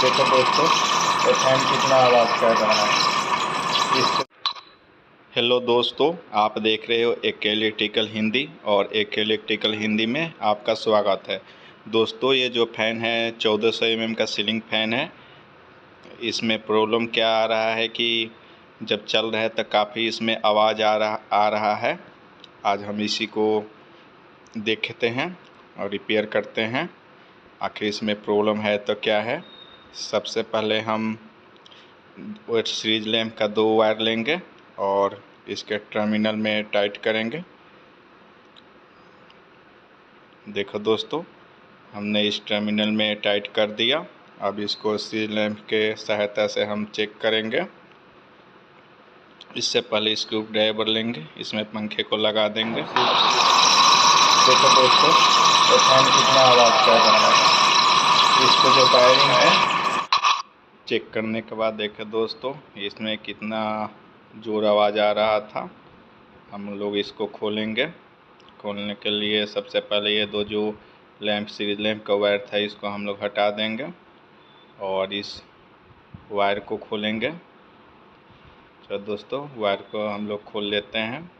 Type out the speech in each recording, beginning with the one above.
देखो दोस्तों, ये फैन कितना आवाज़ कर रहा है। हेलो दोस्तों, आप देख रहे हो एक इलेक्ट्रिकल हिंदी, और एक इलेक्ट्रिकल हिंदी में आपका स्वागत है। दोस्तों, ये जो फ़ैन है 1400 mm का सीलिंग फ़ैन है। इसमें प्रॉब्लम क्या आ रहा है कि जब चल रहा है तो काफ़ी इसमें आवाज़ आ रहा है। आज हम इसी को देखते हैं और रिपेयर करते हैं, आखिर इसमें प्रॉब्लम है तो क्या है। सबसे पहले हम सीरीज लैंप का 2 वायर लेंगे और इसके टर्मिनल में टाइट करेंगे। देखो दोस्तों, हमने इस टर्मिनल में टाइट कर दिया। अब इसको सीरीज लैंप के सहायता से हम चेक करेंगे। इससे पहले स्क्रू ड्राइवर लेंगे, इसमें पंखे को लगा देंगे। देखो दोस्तों, ये फैन कितना आवाज़ कर रहा है। इसको जो वायरिंग है चेक करने के बाद देखे दोस्तों, इसमें कितना ज़ोर आवाज़ आ रहा था। हम लोग इसको खोलेंगे। खोलने के लिए सबसे पहले ये दो जो लैंप सीरीज लैंप का वायर था इसको हम लोग हटा देंगे और इस वायर को खोलेंगे। तो दोस्तों, वायर को हम लोग खोल लेते हैं।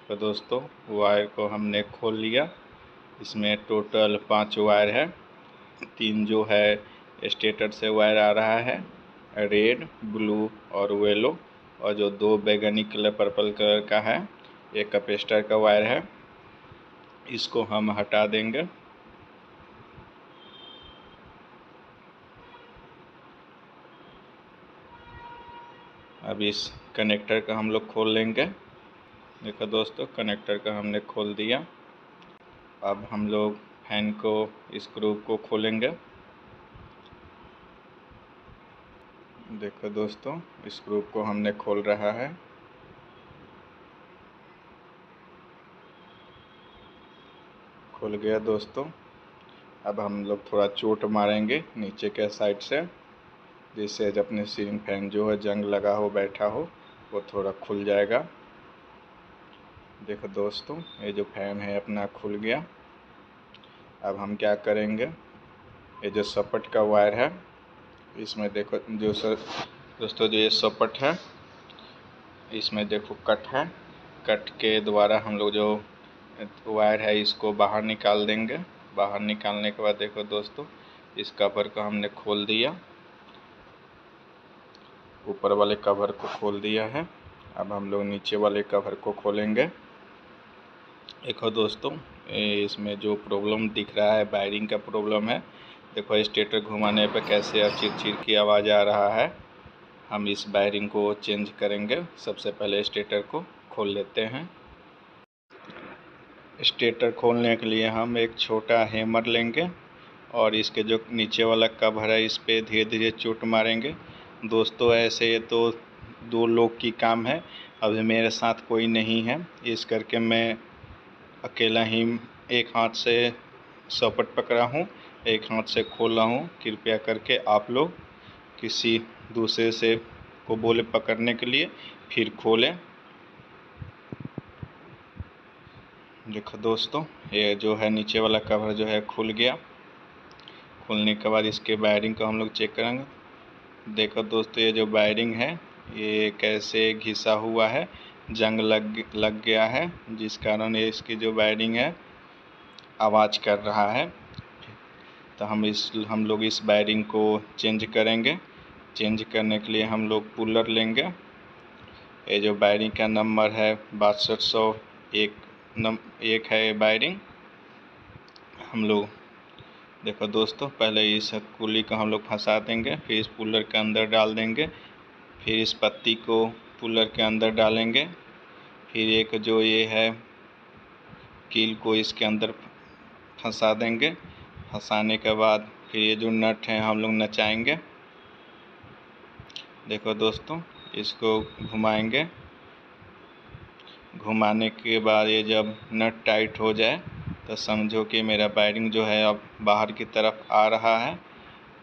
तो दोस्तों, वायर को हमने खोल लिया। इसमें टोटल 5 वायर है। 3 जो है स्टेटर से वायर आ रहा है, रेड, ब्लू और येलो, और जो 2 बैगनी कलर पर्पल कलर का है, एक कैपेसिटर का वायर है। इसको हम हटा देंगे। अब इस कनेक्टर का हम लोग खोल लेंगे। देखो दोस्तों, कनेक्टर का हमने खोल दिया। अब हम लोग फैन को स्क्रू को खोलेंगे। देखो दोस्तों, स्क्रू को हमने खोल रहा है। खुल गया दोस्तों। अब हम लोग थोड़ा चोट मारेंगे नीचे के साइड से, जिससे जब अपने सीलिंग फैन जो है जंग लगा हो बैठा हो वो थोड़ा खुल जाएगा। देखो दोस्तों, ये जो फैन है अपना खुल गया। अब हम क्या करेंगे, ये जो सपट का वायर है इसमें देखो दोस्तों, जो ये सपट है इसमें देखो कट है। कट के द्वारा हम लोग जो वायर है इसको बाहर निकाल देंगे। बाहर निकालने के बाद देखो दोस्तों, इस कवर को हमने खोल दिया। ऊपर वाले कवर को खोल दिया है। अब हम लोग नीचे वाले कवर को खोलेंगे। देखो दोस्तों, इसमें जो प्रॉब्लम दिख रहा है वायरिंग का प्रॉब्लम है। देखो स्टेटर घुमाने पे कैसे अब चिर की आवाज़ आ रहा है। हम इस वायरिंग को चेंज करेंगे। सबसे पहले स्टेटर को खोल लेते हैं। स्टेटर खोलने के लिए हम एक छोटा हैमर लेंगे और इसके जो नीचे वाला कवर है इस पर धीरे धीरे चोट मारेंगे। दोस्तों, ऐसे तो 2 लोग की काम है। अभी मेरे साथ कोई नहीं है, इस करके मैं अकेला ही एक हाथ से सपट पकड़ा हूँ, एक हाथ से खोल रहा हूँ। कृपया करके आप लोग किसी दूसरे से को बोले पकड़ने के लिए, फिर खोलें। देखो दोस्तों, ये जो है नीचे वाला कवर जो है खुल गया। खुलने के बाद इसके वायरिंग को हम लोग चेक करेंगे। देखो दोस्तों, ये जो वायरिंग है ये कैसे घिसा हुआ है, जंग लग गया है, जिस कारण ये इसकी जो वायरिंग है आवाज़ कर रहा है। तो हम लोग इस वायरिंग को चेंज करेंगे। चेंज करने के लिए हम लोग पुलर लेंगे। ये जो वायरिंग का नंबर है 6201 है ये वायरिंग। हम लोग देखो दोस्तों, पहले इस कुली को हम लोग फंसा देंगे, फिर इस पुलर के अंदर डाल देंगे, फिर इस पत्ती को पुलर के अंदर डालेंगे, फिर एक जो ये है कील को इसके अंदर फंसा देंगे। फंसाने के बाद फिर ये जो नट है हम लोग नचाएंगे। देखो दोस्तों, इसको घुमाएंगे। घुमाने के बाद ये जब नट टाइट हो जाए तो समझो कि मेरा वायरिंग जो है अब बाहर की तरफ आ रहा है।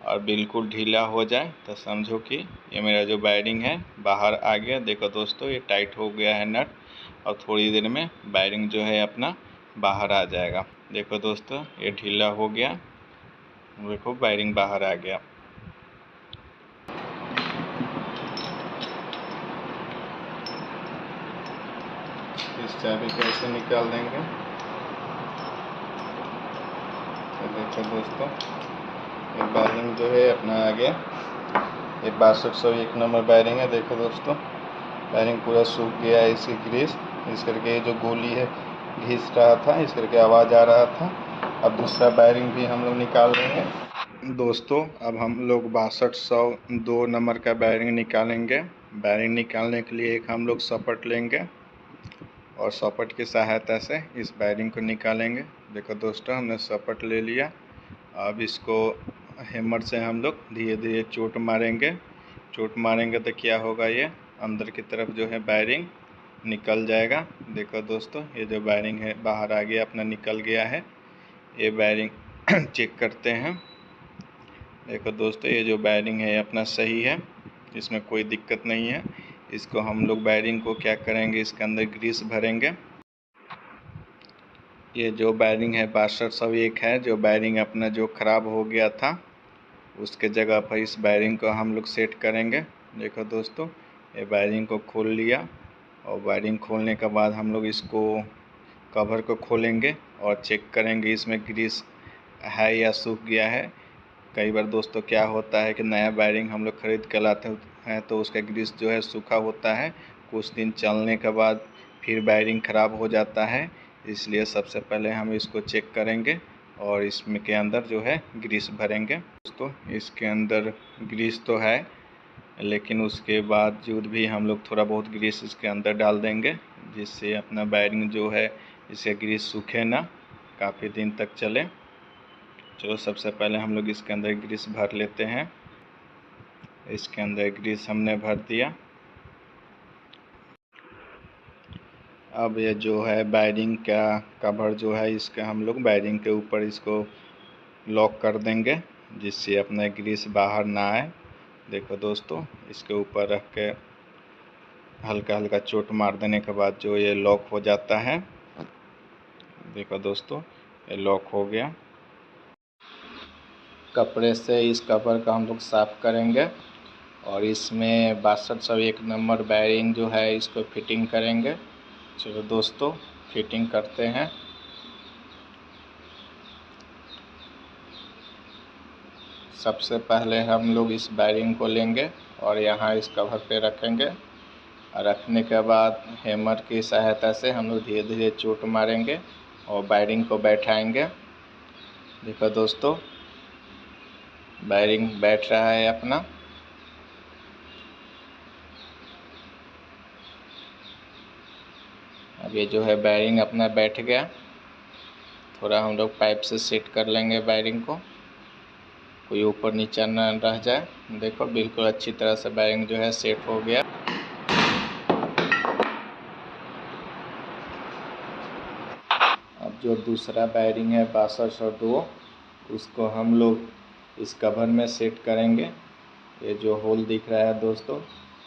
और बिल्कुल ढीला हो जाए तो समझो कि ये मेरा जो वायरिंग है बाहर आ गया। देखो दोस्तों, ये टाइट हो गया है नट, और थोड़ी देर में वायरिंग जो है अपना बाहर आ जाएगा। देखो दोस्तों, ये ढीला हो गया, देखो वायरिंग बाहर आ गया। इस चाबी को ऐसे निकाल देंगे। तो देखो दोस्तों, ये वायरिंग जो है अपना आ गया। ये 6201 नंबर वायरिंग है। देखो दोस्तों, वायरिंग पूरा सूख गया है। इसकी ग्रीस इस करके जो गोली है घिस रहा था, इस करके आवाज़ आ रहा था। अब दूसरा वायरिंग भी हम लोग निकाल रहे हैं। दोस्तों, अब हम लोग 6202 नंबर का वायरिंग निकालेंगे। वायरिंग निकालने के लिए एक हम लोग सपट लेंगे और सपट की सहायता से इस वायरिंग को निकालेंगे। देखो दोस्तों, हमने सपट ले लिया। अब इसको हैमर से हम लोग धीरे धीरे चोट मारेंगे। चोट मारेंगे तो क्या होगा, ये अंदर की तरफ जो है वायरिंग निकल जाएगा। देखो दोस्तों, ये जो वायरिंग है बाहर आ गया, अपना निकल गया है। ये वायरिंग चेक करते हैं। देखो दोस्तों, ये जो वायरिंग है अपना सही है, इसमें कोई दिक्कत नहीं है। इसको हम लोग वायरिंग को क्या करेंगे, इसके अंदर ग्रीस भरेंगे। ये जो वायरिंग है 6201 है, जो वायरिंग अपना जो ख़राब हो गया था उसके जगह पर इस वायरिंग को हम लोग सेट करेंगे। देखो दोस्तों, ये वायरिंग को खोल लिया, और वायरिंग खोलने के बाद हम लोग इसको कवर को खोलेंगे और चेक करेंगे इसमें ग्रीस है या सूख गया है। कई बार दोस्तों क्या होता है कि नया वायरिंग हम लोग ख़रीद कर लाते हैं तो उसका ग्रीस जो है सूखा होता है। कुछ दिन चलने के बाद फिर वायरिंग ख़राब हो जाता है। इसलिए सबसे पहले हम इसको चेक करेंगे और इसमें के अंदर जो है ग्रीस भरेंगे। दोस्तों, इसके अंदर ग्रीस तो है, लेकिन उसके बावजूद भी हम लोग थोड़ा बहुत ग्रीस इसके अंदर डाल देंगे, जिससे अपना वायरिंग जो है इससे ग्रीस सूखे ना, काफ़ी दिन तक चले। चलो, सबसे पहले हम लोग इसके अंदर ग्रीस भर लेते हैं। इसके अंदर ग्रीस हमने भर दिया। अब ये जो है वायरिंग का कवर जो है, इसका हम लोग वायरिंग के ऊपर इसको लॉक कर देंगे, जिससे अपना ग्रीस बाहर ना आए। देखो दोस्तों, इसके ऊपर रख के हल्का हल्का चोट मार देने के बाद जो ये लॉक हो जाता है। देखो दोस्तों, ये लॉक हो गया। कपड़े से इस कवर का हम लोग साफ़ करेंगे और इसमें 6201 नंबर वायरिंग जो है इसको फिटिंग करेंगे। चलो दोस्तों, फिटिंग करते हैं। सबसे पहले हम लोग इस वायरिंग को लेंगे और यहाँ इस कवर पे रखेंगे, और रखने के बाद हैमर की सहायता से हम लोग धीरे धीरे चोट मारेंगे और वायरिंग को बैठाएंगे। देखो दोस्तों, वायरिंग बैठ रहा है अपना। अब ये जो है वायरिंग अपना बैठ गया। थोड़ा हम लोग पाइप से सेट कर लेंगे वायरिंग को, कोई ऊपर नीचे न रह जाए। देखो, बिल्कुल अच्छी तरह से वायरिंग जो है सेट हो गया। अब जो दूसरा वायरिंग है 6202, उसको हम लोग इस कवर में सेट करेंगे। ये जो होल दिख रहा है दोस्तों,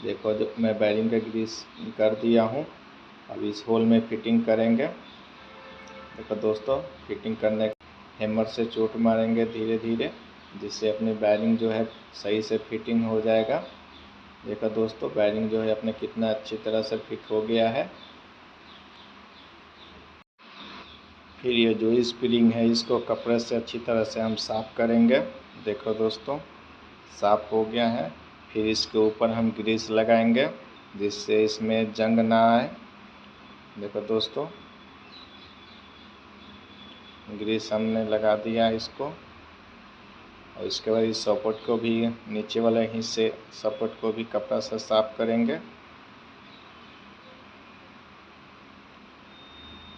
देखो, जो मैं वायरिंग का ग्रीस कर दिया हूँ। अब इस होल में फिटिंग करेंगे। देखो दोस्तों, फिटिंग करने हैमर से चोट मारेंगे धीरे धीरे, जिससे अपनी वायरिंग जो है सही से फिटिंग हो जाएगा। देखो दोस्तों, वायरिंग जो है अपने कितना अच्छी तरह से फिट हो गया है। फिर ये जो स्प्रिंग है इसको कपड़े से अच्छी तरह से हम साफ़ करेंगे। देखो दोस्तों, साफ़ हो गया है। फिर इसके ऊपर हम ग्रीस लगाएंगे, जिससे इसमें जंग ना आए। देखो दोस्तों, ग्रीस हमने लगा दिया इसको, और इसके बाद इस सपोर्ट को भी, नीचे वाले हिस्से सपोर्ट को भी कपड़ा से साफ़ करेंगे,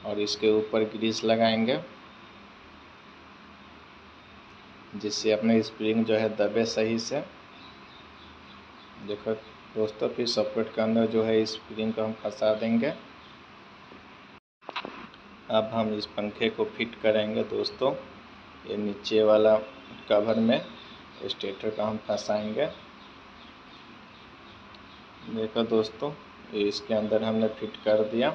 और इसके ऊपर ग्रीस लगाएंगे, जिससे अपने स्प्रिंग जो है दबे सही से। देखो दोस्तों, फिर सपोर्ट के अंदर जो है स्प्रिंग को हम फंसा देंगे। अब हम इस पंखे को फिट करेंगे दोस्तों, ये नीचे वाला कवर में। स्टेटर का हम फंसाएंगे। देखो दोस्तों, ये इसके अंदर हमने फिट कर दिया।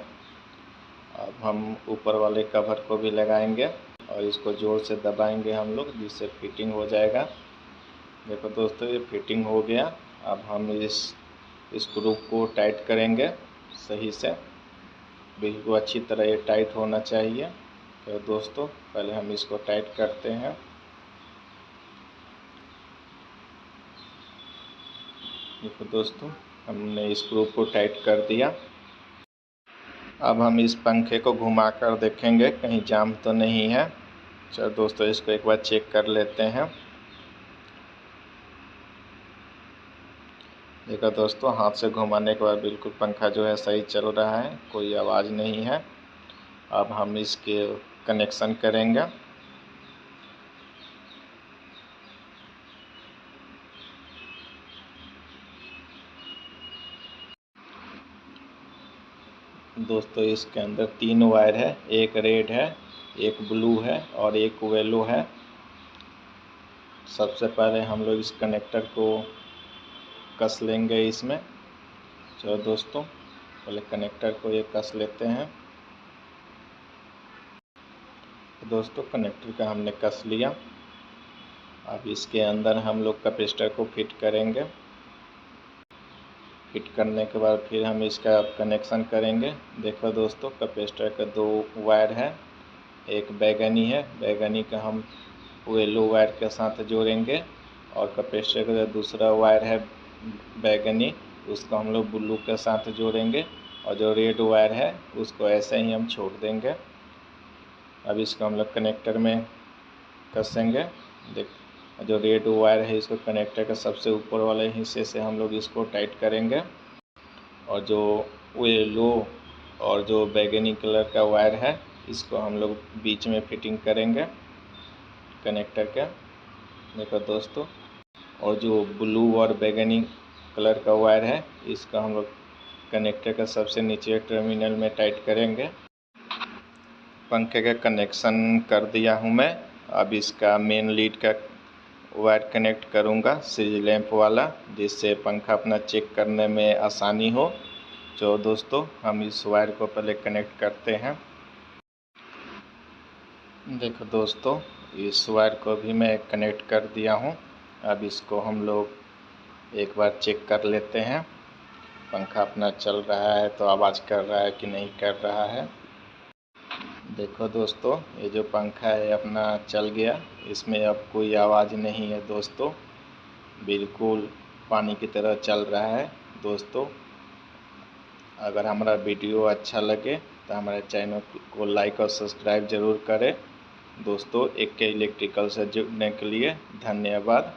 अब हम ऊपर वाले कवर को भी लगाएंगे और इसको जोर से दबाएंगे हम लोग, जिससे फिटिंग हो जाएगा। देखो दोस्तों, ये फिटिंग हो गया। अब हम इस स्क्रू को टाइट करेंगे सही से, बिल्कुल अच्छी तरह ये टाइट होना चाहिए। तो दोस्तों, पहले हम इसको टाइट करते हैं। देखो दोस्तों, हमने स्क्रू को टाइट कर दिया। अब हम इस पंखे को घुमाकर देखेंगे कहीं जाम तो नहीं है। चलो दोस्तों, इसको एक बार चेक कर लेते हैं। देखो दोस्तों, हाथ से घुमाने के बाद बिल्कुल पंखा जो है सही चल रहा है, कोई आवाज़ नहीं है। अब हम इसके कनेक्शन करेंगे। दोस्तों, इसके अंदर 3 वायर है, एक रेड है, एक ब्लू है और एक येलो है। सबसे पहले हम लोग इस कनेक्टर को कस लेंगे इसमें। चलो दोस्तों, पहले कनेक्टर को ये कस लेते हैं। दोस्तों, कनेक्टर का हमने कस लिया। अब इसके अंदर हम लोग कैपेसिटर को फिट करेंगे। फिट करने के बाद फिर हम इसका कनेक्शन करेंगे। देखो दोस्तों, कैपेसिटर का 2 वायर है, एक बैगनी है, बैगनी का हम येलो वायर के साथ जोड़ेंगे, और कैपेसिटर का जो दूसरा वायर है बैगनी, उसको हम लोग ब्लू के साथ जोड़ेंगे, और जो रेड वायर है उसको ऐसे ही हम छोड़ देंगे। अब इसको हम लोग कनेक्टर में कसेंगे। देख, जो रेड वायर है इसको कनेक्टर के सबसे ऊपर वाले हिस्से से हम लोग इसको टाइट करेंगे, और जो येलो और जो बैगनी कलर का वायर है इसको हम लोग बीच में फिटिंग करेंगे कनेक्टर के। देखो दोस्तों, और जो ब्लू और बैगनी कलर का वायर है इसका हम लोग कनेक्टर का सबसे नीचे टर्मिनल में टाइट करेंगे। पंखे का कनेक्शन कर दिया हूँ मैं। अब इसका मेन लीड का वायर कनेक्ट करूँगा सीरीज लैंप वाला, जिससे पंखा अपना चेक करने में आसानी हो। तो दोस्तों, हम इस वायर को पहले कनेक्ट करते हैं। देखो दोस्तों, इस वायर को भी मैं कनेक्ट कर दिया हूँ। अब इसको हम लोग एक बार चेक कर लेते हैं, पंखा अपना चल रहा है तो आवाज़ कर रहा है कि नहीं कर रहा है। देखो दोस्तों, ये जो पंखा है अपना चल गया, इसमें अब कोई आवाज़ नहीं है दोस्तों, बिल्कुल पानी की तरह चल रहा है। दोस्तों, अगर हमारा वीडियो अच्छा लगे तो हमारे चैनल को लाइक और सब्सक्राइब ज़रूर करें। दोस्तों, AK इलेक्ट्रिकल से जुड़ने के लिए धन्यवाद।